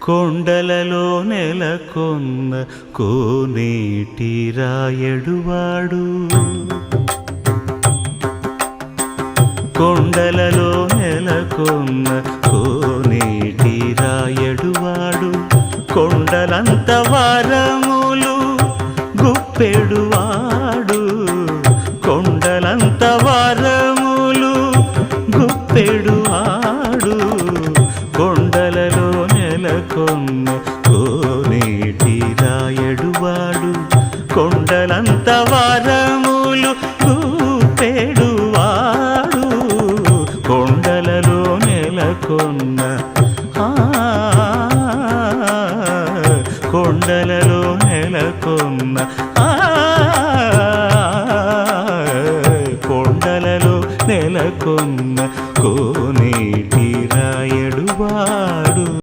కొండలలో నెలకొన్న కోనేటి రాయడువాడు కొండలలో నెలకొన్న కోనేటి రాయడువాడు కొండలంత వారములు గుప్పెడువాడు కొండలంత వారములు గుప్పెడువాడు కొండలలో నెలకొన్న కోనేటి రాయడువాడు కొండలంత వారములు గుప్పెడువాడు కొండలలో నెలకొన్న కొండలలో నెలకొన్న కొండలలో నెలకొన్న